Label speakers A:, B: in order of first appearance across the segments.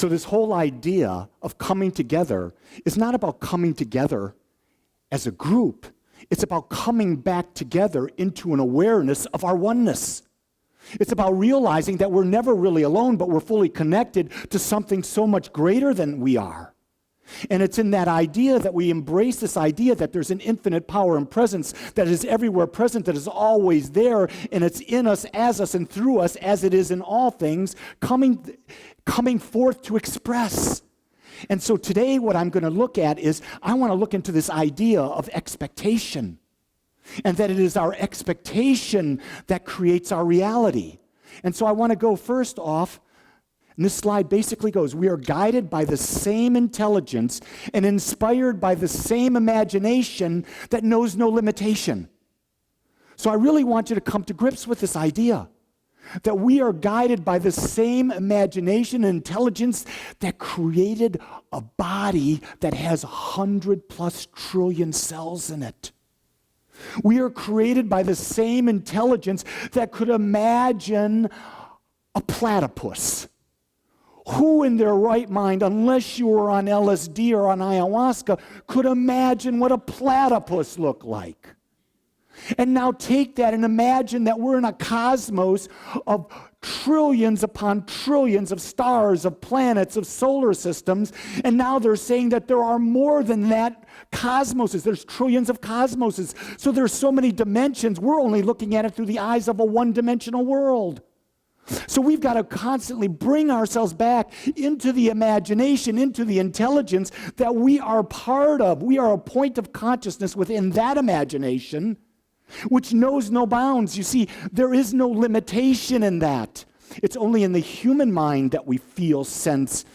A: So this whole idea of coming together is not about coming together as a group. It's about coming back together into an awareness of our oneness. It's about realizing that we're never really alone, but we're fully connected to something so much greater than we are. And it's in that idea that we embrace this idea that there's an infinite power and presence that is everywhere present, that is always there, and it's in us, as us, and through us, as it is in all things, coming forth to express. And so today what I'm going to look at is I want to look into this idea of expectation, and that it is our expectation that creates our reality. And so I want to go first off. And this slide basically goes, we are guided by the same intelligence and inspired by the same imagination that knows no limitation. So I really want you to come to grips with this idea that we are guided by the same imagination and intelligence that created a body that has 100+ trillion cells in it. We are created by the same intelligence that could imagine a platypus. Who in their right mind, unless you were on LSD or on ayahuasca, could imagine what a platypus looked like? And now take that and imagine that we're in a cosmos of trillions upon trillions of stars, of planets, of solar systems, and now they're saying that there are more than that cosmoses. There's trillions of cosmoses. So there's so many dimensions. We're only looking at it through the eyes of a one-dimensional world. So we've got to constantly bring ourselves back into the imagination, into the intelligence that we are part of. We are a point of consciousness within that imagination, which knows no bounds. You see, there is no limitation in that. It's only in the human mind that we feel, sense,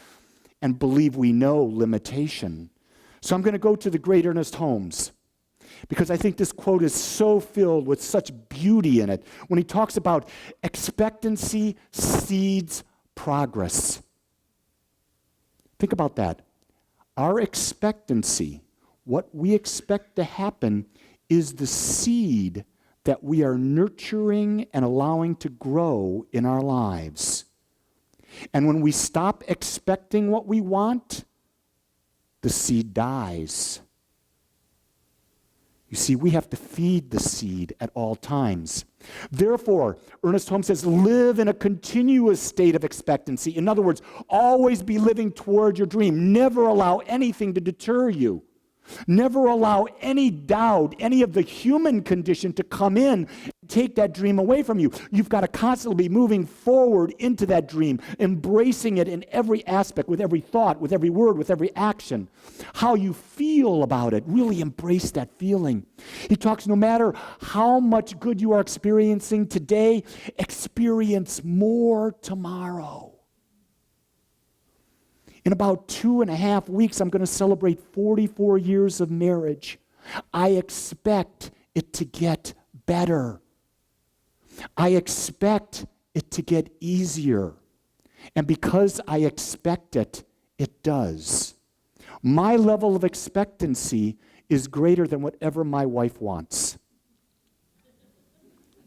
A: and believe we know limitation. So I'm going to go to the great Ernest Holmes, because I think this quote is so filled with such beauty in it when he talks about expectancy seeds progress. Think about that. Our expectancy, what we expect to happen, is the seed that we are nurturing and allowing to grow in our lives. And when we stop expecting what we want, the seed dies. You see, we have to feed the seed at all times. Therefore, Ernest Holmes says, live in a continuous state of expectancy. In other words, always be living toward your dream. Never allow anything to deter you. Never allow any doubt, any of the human condition to come in and take that dream away from you. You've got to constantly be moving forward into that dream, embracing it in every aspect, with every thought, with every word, with every action. How you feel about it, really embrace that feeling. He talks, no matter how much good you are experiencing today, experience more tomorrow. In about 2.5 weeks, I'm going to celebrate 44 years of marriage. I expect it to get better. I expect it to get easier. And because I expect it, it does. My level of expectancy is greater than whatever my wife wants.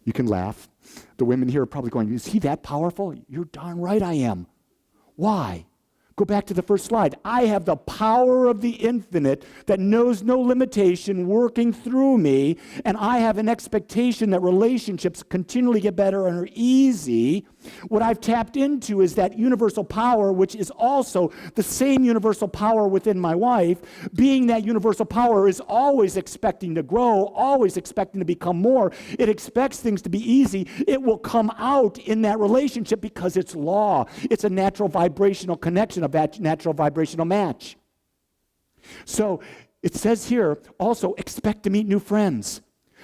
A: You can laugh. The women here are probably going, is he that powerful? You're darn right I am. Why? Go back to the first slide. I have the power of the infinite that knows no limitation working through me, and I have an expectation that relationships continually get better and are easy. What I've tapped into is that universal power, which is also the same universal power within my wife. Being that universal power is always expecting to grow, always expecting to become more. It expects things to be easy. It will come out in that relationship because it's law. It's a natural vibrational connection, a natural vibrational match. So it says here also, expect to meet new friends.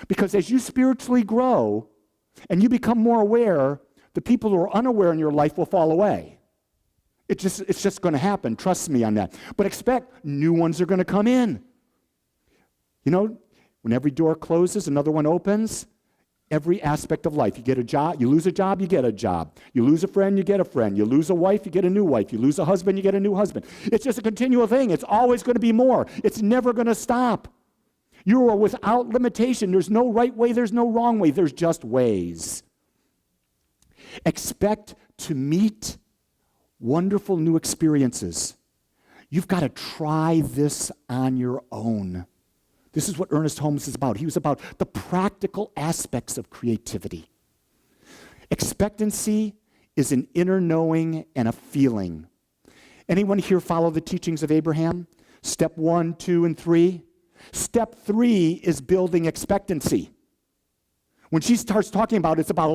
A: Because as you spiritually grow and you become more aware, the people who are unaware in your life will fall away. It's just going to happen. Trust me on that. But expect new ones are going to come in. You know, when every door closes, another one opens. Every aspect of life. You get a job, you lose a job, you get a job. You lose a friend, you get a friend. You lose a wife, you get a new wife. You lose a husband, you get a new husband. It's just a continual thing. It's always going to be more. It's never going to stop. You are without limitation. There's no right way, there's no wrong way. There's just ways. Expect to meet wonderful new experiences. You've got to try this on your own. This is what Ernest Holmes is about. He was about the practical aspects of creativity. Expectancy is an inner knowing and a feeling. Anyone here follow the teachings of Abraham? Step 1, 2, and 3. Step 3 is building expectancy. When she starts talking about it, it's about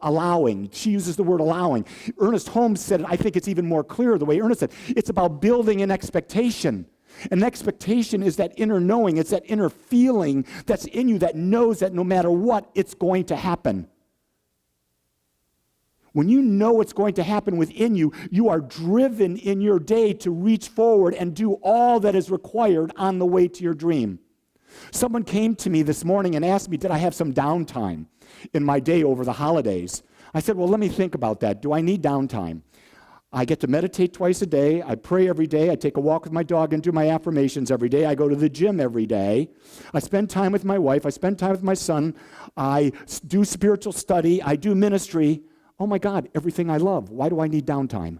A: allowing. She uses the word allowing. Ernest Holmes said it, I think it's even more clear the way Ernest said. It's about building an expectation. An expectation is that inner knowing. It's that inner feeling that's in you that knows that no matter what, it's going to happen. When you know it's going to happen within you, you are driven in your day to reach forward and do all that is required on the way to your dream. Someone came to me this morning and asked me, did I have some downtime in my day over the holidays? I said, well, let me think about that. Do I need downtime? I get to meditate twice a day. I pray every day. I take a walk with my dog and do my affirmations every day. I go to the gym every day. I spend time with my wife. I spend time with my son. I do spiritual study. I do ministry. Oh my God, everything I love. Why do I need downtime?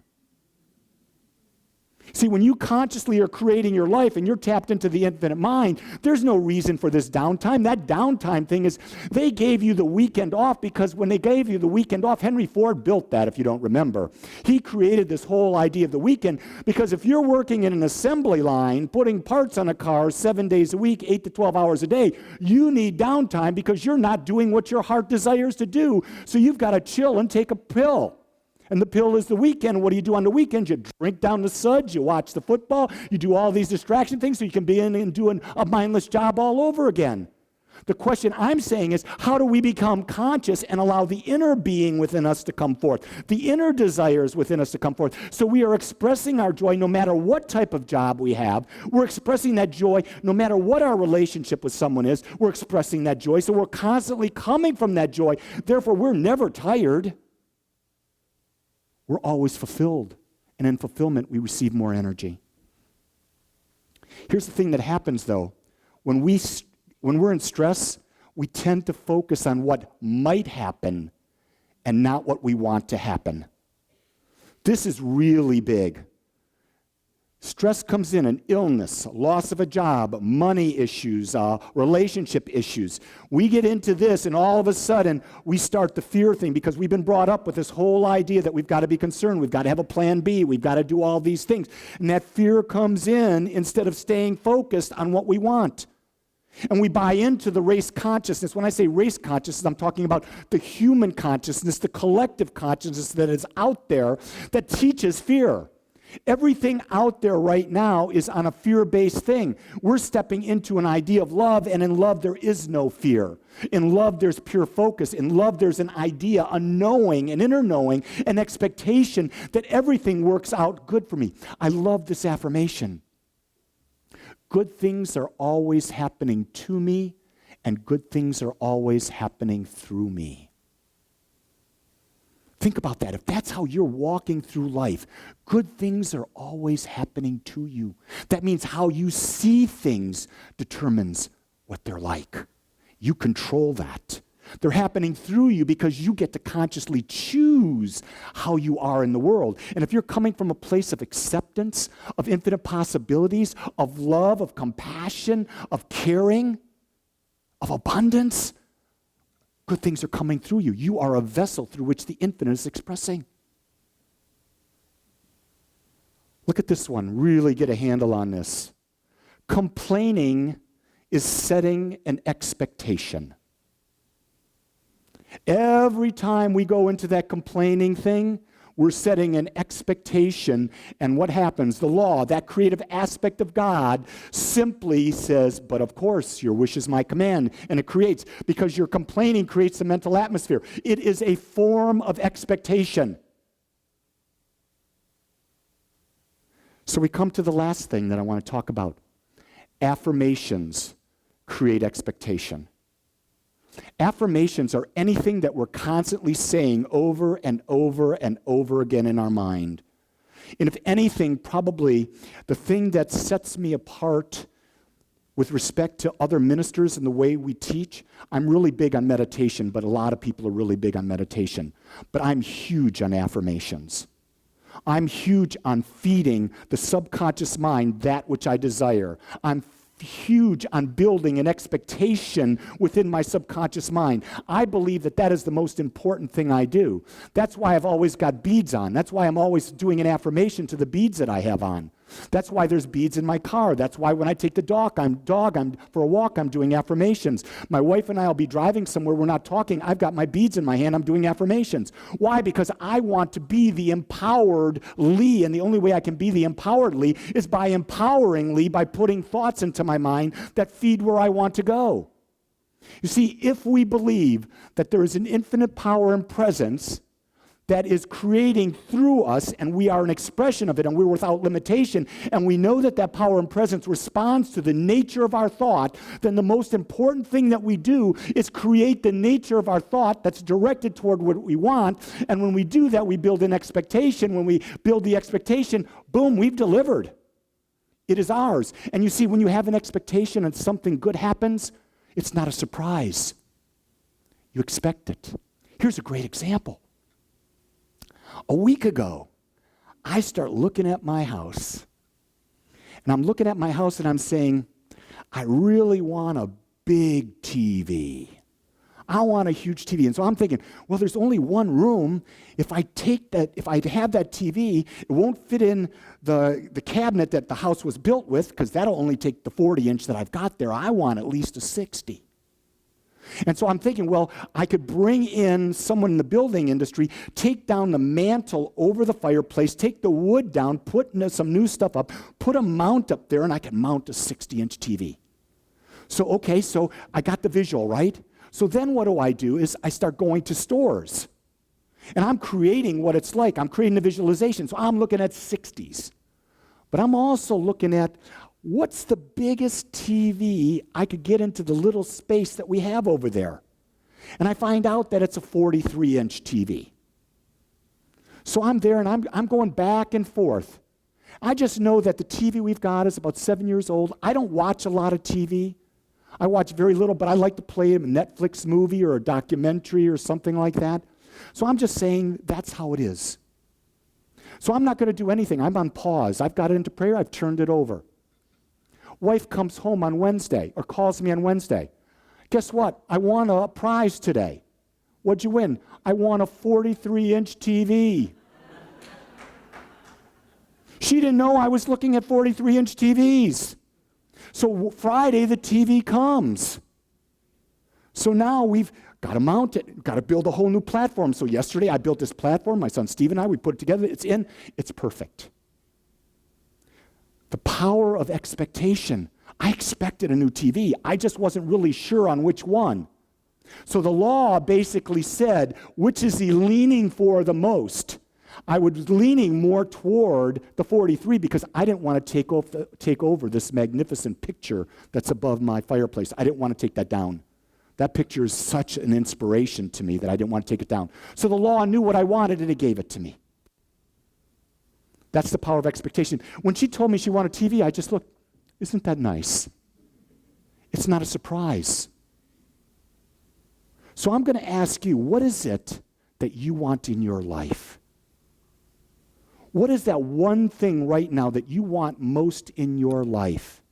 A: See, when you consciously are creating your life and you're tapped into the infinite mind, there's no reason for this downtime. That downtime thing is, they gave you the weekend off because when they gave you the weekend off, Henry Ford built that, if you don't remember. He created this whole idea of the weekend because if you're working in an assembly line, putting parts on a car 7 days a week, 8 to 12 hours a day, you need downtime because you're not doing what your heart desires to do. So you've got to chill and take a pill. And the pill is the weekend. What do you do on the weekend? You drink down the suds, you watch the football, you do all these distraction things so you can be in and doing a mindless job all over again. The question I'm saying is, how do we become conscious and allow the inner being within us to come forth, the inner desires within us to come forth, so we are expressing our joy no matter what type of job we have. We're expressing that joy no matter what our relationship with someone is. We're expressing that joy, so we're constantly coming from that joy. Therefore, we're never tired. We're always fulfilled. And in fulfillment, we receive more energy. Here's the thing that happens, though. When we're in stress, we tend to focus on what might happen and not what we want to happen. This is really big. Stress comes in, an illness, loss of a job, money issues, relationship issues. We get into this, and all of a sudden, we start the fear thing because we've been brought up with this whole idea that we've got to be concerned, we've got to have a plan B, we've got to do all these things. And that fear comes in instead of staying focused on what we want. And we buy into the race consciousness. When I say race consciousness, I'm talking about the human consciousness, the collective consciousness that is out there that teaches fear. Everything out there right now is on a fear-based thing. We're stepping into an idea of love, and in love there is no fear. In love there's pure focus. In love there's an idea, a knowing, an inner knowing, an expectation that everything works out good for me. I love this affirmation. Good things are always happening to me, and good things are always happening through me. Think about that. If that's how you're walking through life, good things are always happening to you. That means how you see things determines what they're like. You control that. They're happening through you because you get to consciously choose how you are in the world. And if you're coming from a place of acceptance, of infinite possibilities, of love, of compassion, of caring, of abundance, good things are coming through you. You are a vessel through which the infinite is expressing. Look at this one. Really get a handle on this. Complaining is setting an expectation. Every time we go into that complaining thing, we're setting an expectation, and what happens? The law, that creative aspect of God, simply says, but of course, your wish is my command, and it creates, because your complaining creates a mental atmosphere. It is a form of expectation. So we come to the last thing that I want to talk about. Affirmations create expectation. Affirmations are anything that we're constantly saying over and over and over again in our mind. And if anything, probably the thing that sets me apart with respect to other ministers and the way we teach, I'm really big on meditation, but a lot of people are really big on meditation. But I'm huge on affirmations. I'm huge on feeding the subconscious mind that which I desire. I'm huge on building an expectation within my subconscious mind. I believe that that is the most important thing I do. That's why I've always got beads on. That's why I'm always doing an affirmation to the beads that I have on. That's why there's beads in my car. That's why when I take the dog, I'm for a walk, I'm doing affirmations. My wife and I will be driving somewhere, we're not talking, I've got my beads in my hand, I'm doing affirmations. Why? Because I want to be the empowered Lee, and the only way I can be the empowered Lee is by empowering Lee, by putting thoughts into my mind that feed where I want to go. You see, if we believe that there is an infinite power and presence that is creating through us, and we are an expression of it, and we're without limitation, and we know that that power and presence responds to the nature of our thought, then the most important thing that we do is create the nature of our thought that's directed toward what we want, and when we do that, we build an expectation. When we build the expectation, boom, we've delivered. It is ours. And you see, when you have an expectation and something good happens, it's not a surprise. You expect it. Here's a great example. A week ago, I start looking at my house, and I'm looking at my house and I'm saying, I really want a big TV. I want a huge TV. And so I'm thinking, well, there's only one room. If I have that TV, it won't fit in the cabinet that the house was built with, because that'll only take the 40-inch that I've got there. I want at least a 60. And so I'm thinking, well, I could bring in someone in the building industry, take down the mantle over the fireplace, take the wood down, put some new stuff up, put a mount up there, and I can mount a 60-inch TV. So I got the visual, right? So then what do is I start going to stores. And I'm creating what it's like. I'm creating a visualization. So I'm looking at 60s. But I'm also looking at, what's the biggest TV I could get into the little space that we have over there? And I find out that it's a 43-inch TV. So I'm there, and I'm going back and forth. I just know that the TV we've got is about 7 years old. I don't watch a lot of TV. I watch very little, but I like to play a Netflix movie or a documentary or something like that. So I'm just saying that's how it is. So I'm not going to do anything. I'm on pause. I've got it into prayer. I've turned it over. Wife comes home on Wednesday or calls me on Wednesday. Guess what? I won a prize today. What'd you win? I won a 43-inch TV. She didn't know I was looking at 43-inch TVs. So Friday, the TV comes. So now we've got to mount it, got to build a whole new platform. So yesterday I built this platform. My son Steve and I, we put it together. It's in. It's perfect. The power of expectation. I expected a new TV. I just wasn't really sure on which one. So the law basically said, which is he leaning for the most? I was leaning more toward the 43 because I didn't want to take over this magnificent picture that's above my fireplace. I didn't want to take that down. That picture is such an inspiration to me that I didn't want to take it down. So the law knew what I wanted, and it gave it to me. That's the power of expectation. When she told me she wanted TV, I just looked, isn't that nice? It's not a surprise. So I'm going to ask you, what is it that you want in your life? What is that one thing right now that you want most in your life?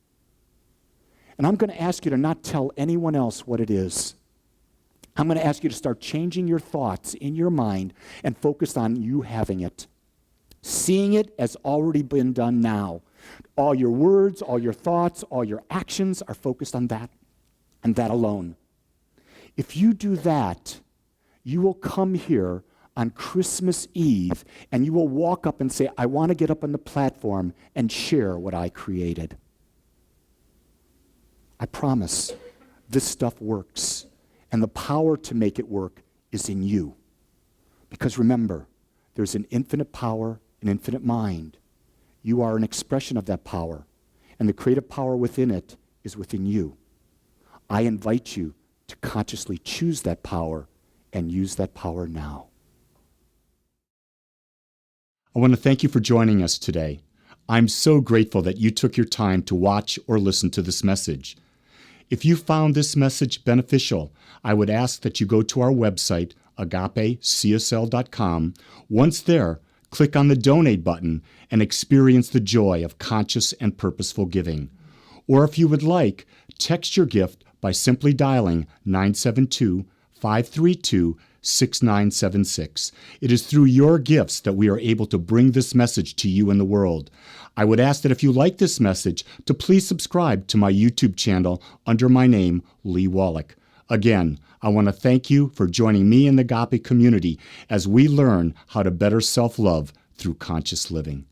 A: And I'm going to ask you to not tell anyone else what it is. I'm going to ask you to start changing your thoughts in your mind and focus on you having it. Seeing it as already been done now. All your words, all your thoughts, all your actions are focused on that and that alone. If you do that, you will come here on Christmas Eve and you will walk up and say, I want to get up on the platform and share what I created. I promise this stuff works, and the power to make it work is in you. Because remember, there's an infinite power, an infinite mind. You are an expression of that power, and the creative power within it is within you. I invite you to consciously choose that power and use that power now. I want to thank you for joining us today. I'm so grateful that you took your time to watch or listen to this message. If you found this message beneficial, I would ask that you go to our website, agapecsl.com. Once there, Click on the donate button and experience the joy of conscious and purposeful giving. Or if you would like, text your gift by simply dialing 972-532-6976. It is through your gifts that we are able to bring this message to you in the world. I would ask that if you like this message, to please subscribe to my YouTube channel under my name, Lee Wolak. Again, I want to thank you for joining me in the Agape community as we learn how to better self-love through conscious living.